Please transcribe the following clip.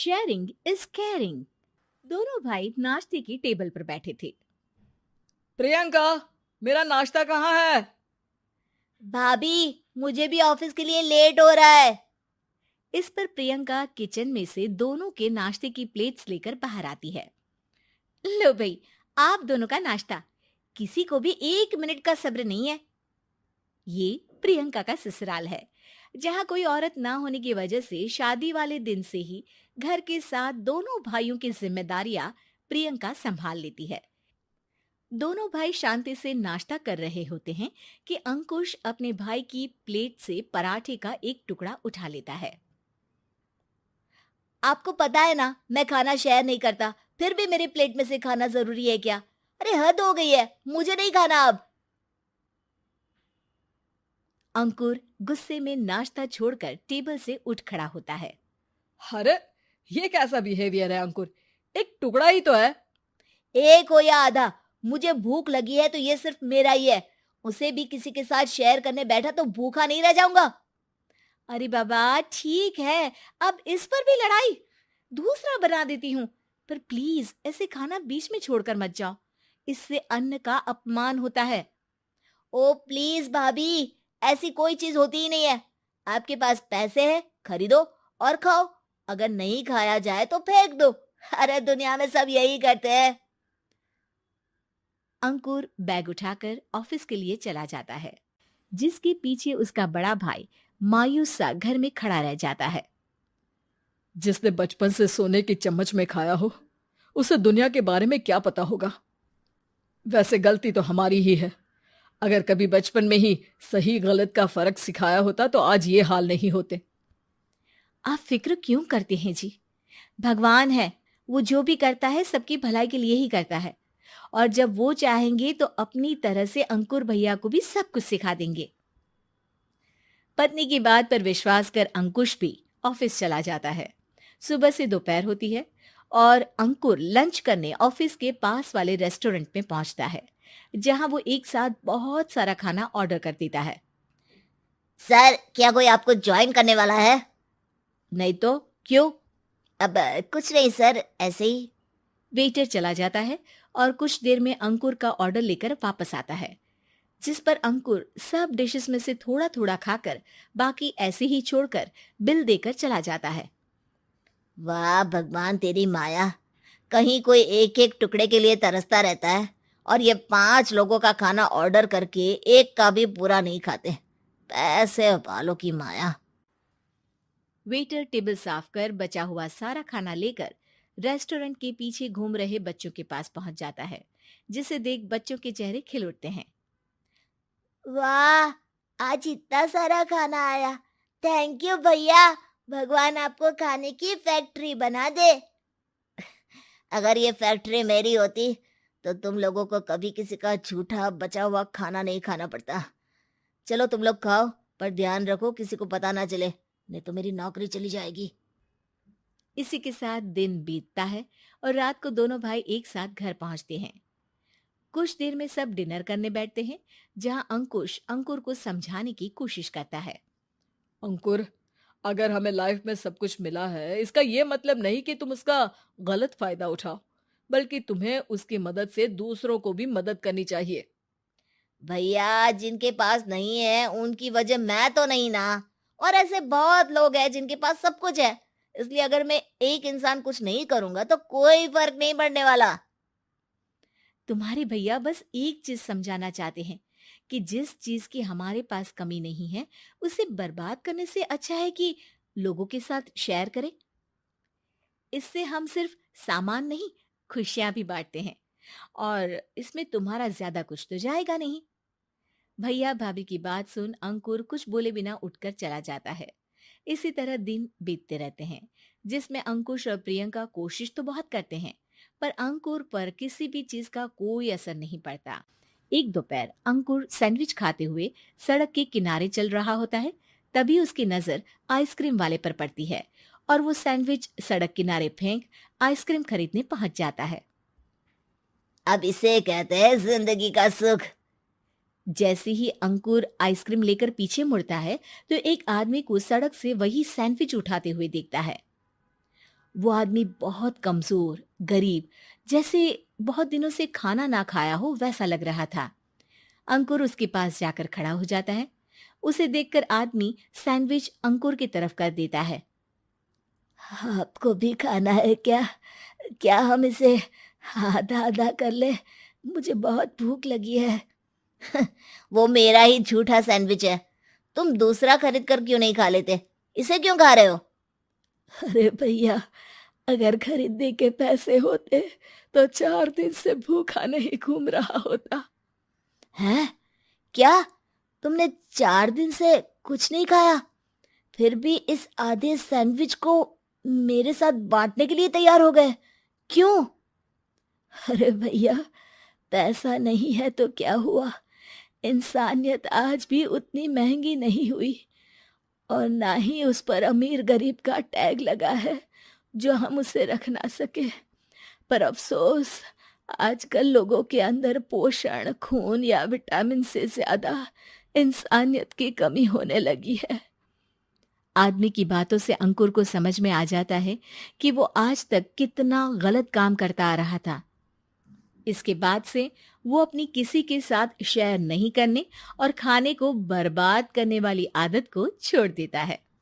Sharing is caring. दोनों भाई नाश्ते की टेबल पर बैठे थे। प्रियंका, मेरा नाश्ता कहाँ है? भाभी, मुझे भी ऑफिस के लिए लेट हो रहा है। इस पर प्रियंका किचन में से दोनों के नाश्ते की प्लेट्स लेकर बाहर आती है। लो भाई, आप दोनों का नाश्ता। किसी को भी 1 मिनट का सब्र नहीं है। ये प्रियंका का ससुराल है, जहाँ कोई औरत ना होने की वजह से शादी वाले दिन से ही घर के साथ दोनों भाइयों की जिम्मेदारियां प्रियंका संभाल लेती है। दोनों भाई शांति से नाश्ता कर रहे होते हैं कि अंकुश अपने भाई की प्लेट से पराठे का एक टुकड़ा उठा लेता है। आपको पता है ना, मैं खाना शेयर नहीं करता, फिर भी मेरे प्लेट में से खाना जरूरी है क्या? अरे हद हो गई है, मुझे नहीं खाना अब। अंकुर गुस्से में नाश्ता छोड़कर टेबल से उठ खड़ा होता है। अरे, ये कैसा बिहेवियर है अंकुर? एक टुकड़ा ही तो है। एक हो या आधा, मुझे भूख लगी है तो ये सिर्फ मेरा ही है। उसे भी किसी के साथ शेयर करने बैठा तो भूखा नहीं रह जाऊंगा। अरे बाबा ठीक है, अब इस पर भी लड़ाई। दूसरा बना देती हूँ, पर प्लीज ऐसे खाना बीच में छोड़कर मत जाओ। इससे अन्न का अपमान होता है। ओ प्लीज भाभी, ऐसी कोई चीज होती ही नहीं है। आपके पास पैसे हैं, खरीदो और खाओ। अगर नहीं खाया जाए तो फेंक दो। अरे दुनिया में सब यही करते हैं। अंकुर बैग उठाकर ऑफिस के लिए चला जाता है, जिसके पीछे उसका बड़ा भाई मायूस सा घर में खड़ा रह जाता है। जिसने बचपन से सोने की चम्मच में खाया हो, उसे दुनिया के बारे में क्या पता होगा। वैसे गलती तो हमारी ही है। अगर कभी बचपन में ही सही गलत का फर्क सिखाया होता तो आज ये हाल नहीं होते। आप फिक्र क्यों करते हैं जी? भगवान है, वो जो भी करता है सबकी भलाई के लिए ही करता है। और जब वो चाहेंगे तो अपनी तरह से अंकुर भैया को भी सब कुछ सिखा देंगे। पत्नी की बात पर विश्वास कर अंकुश भी ऑफिस चला जाता है। सुबह से दोपहर होती है और अंकुर लंच करने ऑफिस के पास वाले रेस्टोरेंट में पहुंचता है, जहां वो एक साथ बहुत सारा खाना ऑर्डर कर देता है। सर, क्या कोई आपको ज्वाइन करने वाला है? नहीं तो क्यों? अब कुछ नहीं सर, ऐसे ही। वेटर चला जाता है और कुछ देर में अंकुर का ऑर्डर लेकर वापस आता है, जिस पर अंकुर सब डिशेस में से थोड़ा थोड़ा खाकर बाकी ऐसे ही छोड़कर बिल देकर चला जाता है। वाह भगवान, तेरी माया। कहीं कोई एक एक टुकड़े के लिए तरसता रहता है और ये 5 लोगों का खाना ऑर्डर करके एक का भी पूरा नहीं खाते। पैसे वालों की माया। वेटर टेबल साफ कर बचा हुआ सारा खाना लेकर रेस्टोरेंट के पीछे घूम रहे बच्चों के पास पहुंच जाता है, जिसे देख बच्चों के चेहरे खिल उठते हैं। वाह, आज इतना सारा खाना आया। थैंक यू भैया। भगवान आपको खाने की फैक्ट्री बना दे। अगर ये फैक्ट्री मेरी होती तो तुम लोगों को कभी किसी का झूठा बचा हुआ खाना नहीं खाना पड़ता। चलो तुम लोग खाओ, पर ध्यान रखो किसी को पता ना चले, नहीं तो मेरी नौकरी चली जाएगी। इसी के साथ दिन बीतता है और रात को दोनों भाई एक साथ घर पहुंचते हैं। कुछ देर में सब डिनर करने बैठते हैं, जहां अंकुश अंकुर को समझाने की कोशिश करता है। अंकुर, अगर हमें लाइफ में सब कुछ मिला है, इसका ये मतलब नहीं कि तुम उसका गलत फायदा उठाओ, बल्कि तुम्हें उसकी मदद से दूसरों को भी मदद करनी चाहिए। भैया, जिनके पास नहीं है उनकी वजह मैं तो नहीं ना। और ऐसे बहुत लोग हैं जिनके पास सब कुछ है। इसलिए अगर मैं एक इंसान कुछ नहीं करूंगा तो कोई फर्क नहीं पड़ने वाला। तुम्हारे भैया बस एक चीज समझाना चाहते हैं कि जिस चीज की हमारे पास कमी नहीं है, उसे बर्बाद करने से अच्छा है कि लोगों के साथ शेयर करें। इससे हम सिर्फ सामान नहीं, खुशियां भी बांटते हैं, और इसमें तुम्हारा ज्यादा कुछ तो जाएगा नहीं। भैया भाभी की बात सुन अंकुर कुछ बोले बिना उठकर चला जाता है। इसी तरह दिन बीतते रहते हैं, जिसमें अंकुश और प्रियंका कोशिश तो बहुत करते हैं, पर अंकुर पर किसी भी चीज का कोई असर नहीं पड़ता। एक दोपहर अंकुर सैंडविच खाते हुए सड़क के किनारे चल रहा होता है। तभी उसकी नजर आइसक्रीम वाले पर पड़ती है और वो सैंडविच सड़क किनारे फेंक आइसक्रीम खरीदने पहुंच जाता है। अब इसे कहते हैं जिंदगी का सुख। जैसे ही अंकुर आइसक्रीम लेकर पीछे मुड़ता है तो एक आदमी को सड़क से वही सैंडविच उठाते हुए देखता है। वो आदमी बहुत कमजोर, गरीब, जैसे बहुत दिनों से खाना ना खाया हो वैसा लग रहा था। अंकुर उसके पास जाकर खड़ा हो जाता है। उसे देखकर आदमी सैंडविच अंकुर की तरफ कर देता है। आपको भी खाना है क्या? क्या हम इसे आधा आधा कर ले? मुझे बहुत भूख लगी है। वो मेरा ही झूठा सैंडविच है। तुम दूसरा खरीद कर क्यों नहीं खा लेते? इसे क्यों खा रहे हो? अरे भैया, अगर खरीदने के पैसे होते तो 4 दिन से भूखा नहीं घूम रहा होता। हैं? क्या? तुमने 4 दिन से कुछ नहीं खाया, फिर भी इस आधे सैंडविच को मेरे साथ बांटने के लिए तैयार हो गए? क्यों? अरे भैया, पैसा नहीं है तो क्या हुआ, इंसानियत आज भी उतनी महंगी नहीं हुई, और ना ही उस पर अमीर गरीब का टैग लगा है जो हम उसे रख ना सके। पर अफसोस, आजकल लोगों के अंदर पोषण, खून या विटामिन से ज्यादा इंसानियत की कमी होने लगी है। आदमी की बातों से अंकुर को समझ में आ जाता है कि वो आज तक कितना गलत काम करता आ रहा था। इसके बाद से वो अपनी किसी के साथ शेयर नहीं करने और खाने को बर्बाद करने वाली आदत को छोड़ देता है।